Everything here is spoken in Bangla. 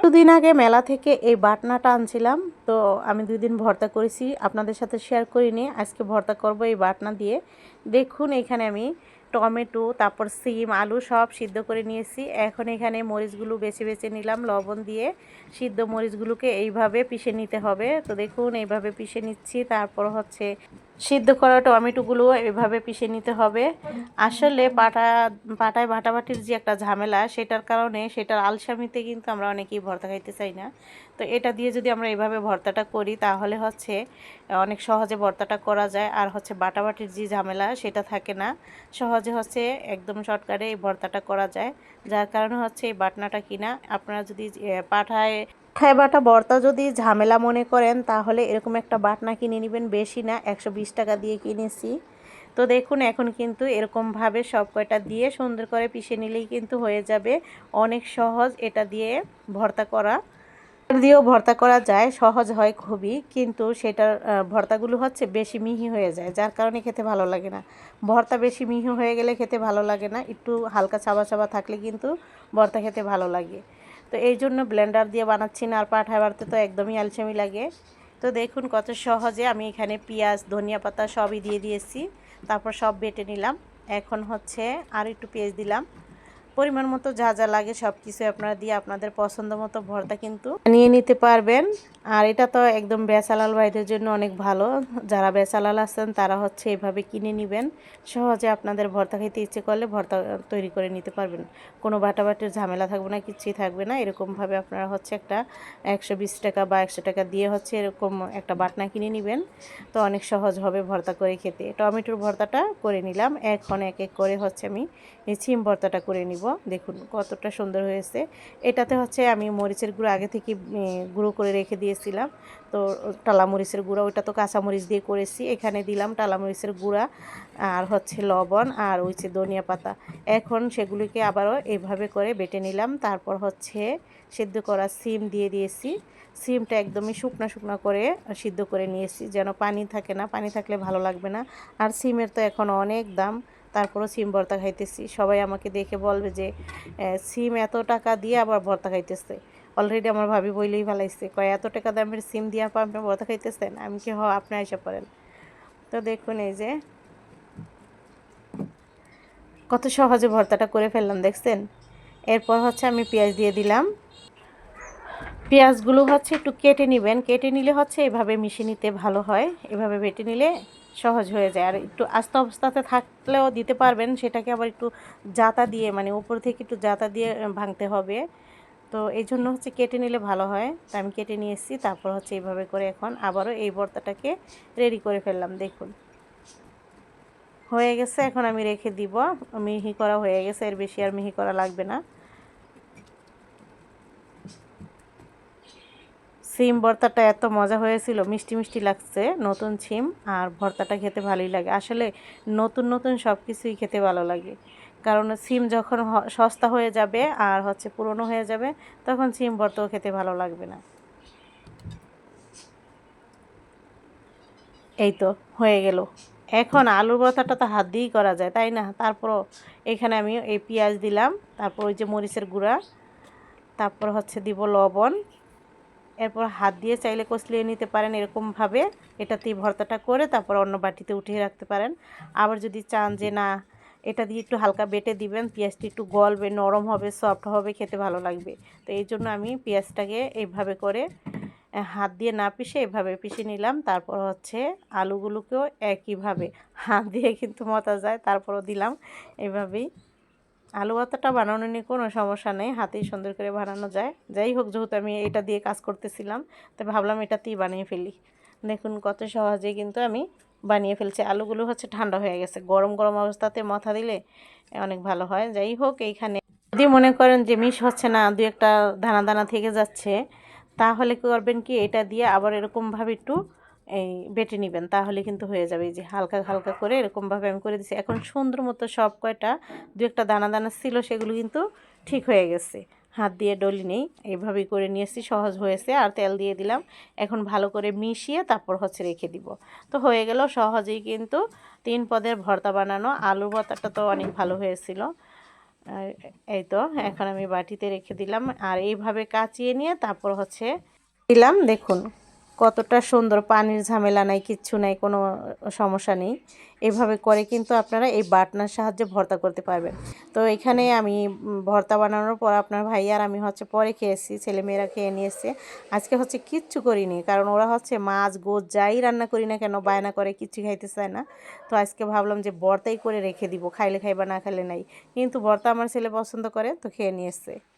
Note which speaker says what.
Speaker 1: দুদিন আগে মেলা থেকে এই বাটনাটা আনছিলাম, তো আমি 2 দিন ভর্তা করেছি, আপনাদের সাথে শেয়ার করিনি। আজকে ভর্তা করব এই বাটনা দিয়ে। দেখুন এখানে আমি টমেটো, তারপর সিম, আলু সব সিদ্ধ করে নিয়েছি। এখন এখানে মরিচগুলো বেছে বেছে নিলাম লবণ দিয়ে। সিদ্ধ মরিচগুলোকে এইভাবে পিষে নিতে হবে। তো দেখুন এইভাবে পিষে নিচ্ছি। তারপর হচ্ছে সিদ্ধ করা টমেটোগুলো এভাবে পিষে নিতে হবে। আসলে পাটায় বাটাবাটির যে একটা ঝামেলা, সেটার কারণে সেটার আলসামিতে কিন্তু আমরা অনেকেই ভর্তা খাইতে চাই না। তো এটা দিয়ে যদি আমরা এভাবে ভর্তাটা করি তাহলে হচ্ছে অনেক সহজে ভর্তাটা করা যায়, আর হচ্ছে বাটাবাটির যে ঝামেলা সেটা থাকে না। সহজে হচ্ছে একদম শর্টকাটে এই ভর্তাটা করা যায়। যার কারণে হচ্ছে এই বাটনাটা কিনা। আপনারা যদি পাঠায় বাটা ভর্তা যদি ঝামেলা মনে করেন তাহলে এরকম একটা বাটনা কিনে নেবেন, বেশি না, 120 টাকা দিয়ে কিনেছি। তো দেখুন এখন কিন্তু এরকমভাবে সব কয়টা দিয়ে সুন্দর করে পিষে নিলেই কিন্তু হয়ে যাবে। অনেক সহজ এটা দিয়ে ভর্তা করা। দিয়েও ভর্তা করা যায়, সহজ হয় খুবই, কিন্তু সেটার ভর্তাগুলো হচ্ছে বেশি মিহি হয়ে যায়, যার কারণে খেতে ভালো লাগে না। ভর্তা বেশি মিহি হয়ে গেলে খেতে ভালো লাগে না, একটু হালকা চাবা চাবা থাকলে কিন্তু ভর্তা খেতে ভালো লাগে। তো এই জন্য ব্লেন্ডার দিয়ে বানাচ্ছি না, আর পাঠায় বাড়তে তো একদমই আলসেমি লাগে। তো দেখুন কত সহজে আমি এখানে পেঁয়াজ, ধনিয়া পাতা সবই দিয়ে দিয়েছি। তারপর সব বেটে নিলাম। এখন হচ্ছে আর একটু পেঁয়াজ দিলাম। পরিমাণ মতো যা যা লাগে সব কিছু আপনারা দিয়ে আপনাদের পছন্দ মতো ভর্তা কিন্তু নিয়ে নিতে পারবেন। আর এটা তো একদম বেচালাল ভাইদের জন্য অনেক ভালো। যারা বেচালাল আছেন তারা হচ্ছে এভাবে কিনে নেবেন। সহজে আপনাদের ভর্তা খেতে ইচ্ছে করলে ভর্তা তৈরি করে নিতে পারবেন। কোনো বাটাবাটির ঝামেলা থাকবে না, কিচ্ছুই থাকবে না। এরকমভাবে আপনারা হচ্ছে একটা 120 টাকা বা 100 টাকা দিয়ে হচ্ছে এরকম একটা বাটনা কিনে নেবেন। তো অনেক সহজ হবে ভর্তা করে খেতে। টমেটোর ভর্তাটা করে নিলাম। এখন এক এক করে হচ্ছে আমি এই সিম ভর্তাটা করে নিব। দেখুন কতটা সুন্দর হয়েছে। এটাতে হচ্ছে আমি মরিচের গুঁড়ো আগে থেকে গুঁড়ো করে রেখে দিয়েছিলাম। তো টালা মরিচের গুঁড়া, ওইটা তো কাঁচা মরিচ দিয়ে করেছি। এখানে দিলাম টালা মরিচের গুঁড়া, আর হচ্ছে লবণ, আর হচ্ছে ধনিয়া পাতা। এখন সেগুলিকে আবারও এইভাবে করে বেটে নিলাম। তারপর হচ্ছে সিদ্ধ করা সিম দিয়ে দিয়েছি। সিমটা একদমই শুকনো শুকনো করে সিদ্ধ করে নিয়েছি, যেন পানি থাকে না, পানি থাকলে ভালো লাগবে না। আর সিমের তো এখন অনেক দাম, তারপরও সিম ভর্তা খাইতেছি। সবাই আমাকে দেখে বলবে যে সিম এত টাকা দিয়ে আবার ভর্তা খাইতেছে। অলরেডি আমার ভাবি বইলেই ফেলাইছে, কয় এত টাকা দামের সিম দিয়ে আপনি ভর্তা খাইতেছেন? আমি কি আপনি আইসা পড়েন। তো দেখুন এই যে কত সহজে ভর্তাটা করে ফেললাম, দেখছেন। এরপর হচ্ছে আমি পেঁয়াজ দিয়ে দিলাম। পেঁয়াজগুলো হচ্ছে একটু কেটে নেবেন, কেটে নিলে হচ্ছে এভাবে মিশিয়ে নিতে ভালো হয়। এভাবে বেটে নিলে সহজ হয়ে যায়। আর একটু আস্তে অবস্থাতে থাকলেও দিতে পারবেন, সেটাকে আবার একটু জাতা দিয়ে, মানে উপর থেকে একটু জাতা দিয়ে ভাঙতে হবে। তো এই জন্য হচ্ছে কেটে নিলে ভালো হয়। তা আমি কেটে নিয়ে এসেছি। তারপর হচ্ছে এইভাবে করে এখন আবারও এই ভর্তাটাকে রেডি করে ফেললাম। দেখুন হয়ে গেছে। এখন আমি রেখে দিব। মিহি করা হয়ে গেছে, এর বেশি আর মিহি করা লাগবে না। সিম ভর্তাটা এত মজা হয়েছিল, মিষ্টি মিষ্টি লাগছে, নতুন সিম। আর ভর্তাটা খেতে ভালোই লাগে। আসলে নতুন নতুন সব কিছুই খেতে ভালো লাগে, কারণ সিম যখন সস্তা হয়ে যাবে আর হচ্ছে পুরনো হয়ে যাবে, তখন সিম ভর্তাও খেতে ভালো লাগবে না। এই তো হয়ে গেল। এখন আলুর ভর্তাটা তো হাত দিয়েই করা যায়, তাই না? তারপরও এখানে আমি এই পেঁয়াজ দিলাম, তারপর ওই যে মরিচের গুঁড়া, তারপর হচ্ছে দিব লবণ। এরপর হাত দিয়ে চাইলে কষলিয়ে নিতে পারেন এরকমভাবে। এটাতেই ভর্তাটা করে তারপর অন্য বাটিতে উঠিয়ে রাখতে পারেন। আবার যদি চান যে না, এটা দিয়ে একটু হালকা বেটে দিবেন, পেঁয়াজটা একটু গলবে, নরম হবে, সফট হবে, খেতে ভালো লাগবে। তো এই জন্য আমি পেঁয়াজটাকে এইভাবে করে হাত দিয়ে না পিষে এভাবে পিষে নিলাম। তারপর হচ্ছে আলুগুলোকেও একইভাবে হাত দিয়ে কিন্তু মতা যায়, তারপরও দিলাম এভাবেই। আলু ভর্তাটা বানানো নিয়ে কোনো সমস্যা নেই, হাতেই সুন্দর করে বানানো যায়। যাই হোক, যেহেতু আমি এটা দিয়ে কাজ করতেছিলাম, তো ভাবলাম এটাতেই বানিয়ে ফেলি। দেখুন কত সহজে কিন্তু আমি বানিয়ে ফেলছি। আলুগুলো হচ্ছে ঠান্ডা হয়ে গেছে, গরম গরম অবস্থাতে মাথা দিলে অনেক ভালো হয়। যাই হোক, এইখানে যদি মনে করেন যে মিশ হচ্ছে না, দু একটা দানা দানা থেকে যাচ্ছে, তাহলে করবেন কি, এটা দিয়ে আবার এরকমভাবে একটু এই বেটে নেবেন, তাহলে কিন্তু হয়ে যাবে। এই যে হালকা হালকা করে এরকমভাবে আমি করে দিচ্ছি। এখন সুন্দর মতো সব কয়টা দু একটা দানা দানা ছিল সেগুলো কিন্তু ঠিক হয়ে গেছে, হাত দিয়ে ডলি নেই। এইভাবেই করে নিয়েছি, সহজ হয়েছে। আর তেল দিয়ে দিলাম। এখন ভালো করে মিশিয়ে তারপর হচ্ছে রেখে দিব। তো হয়ে গেল সহজেই কিন্তু 3 পদের ভর্তা বানানো। আলুর ভর্তাটা তো অনেক ভালো হয়েছিল। আর এই তো এখন আমি বাটিতে রেখে দিলাম আর এইভাবে কাচিয়ে নিয়ে তারপর হচ্ছে দিলাম। দেখুন কতটা সুন্দর, পানির ঝামেলা নাই, কিচ্ছু নাই, কোনো সমস্যা নেই। এভাবে করে কিন্তু আপনারা এই বাটনার সাহায্যে ভর্তা করতে পারবেন। তো এখানে আমি ভর্তা বানানোর পর আপনার ভাই আর আমি হচ্ছে পরে খেয়েছি, ছেলেমেয়েরা খেয়ে নিয়েছে। আজকে হচ্ছে কিচ্ছু করিনি, কারণ ওরা হচ্ছে মাছ গোছ যাই রান্না করি না কেন বায়না করে, কিচ্ছু খাইতে চায় না। তো আজকে ভাবলাম যে ভর্তাই করে রেখে দিব, খাইলে খাইবা না খাইলে নাই। কিন্তু ভর্তা আমার ছেলে পছন্দ করে, তো খেয়ে নিয়েছে।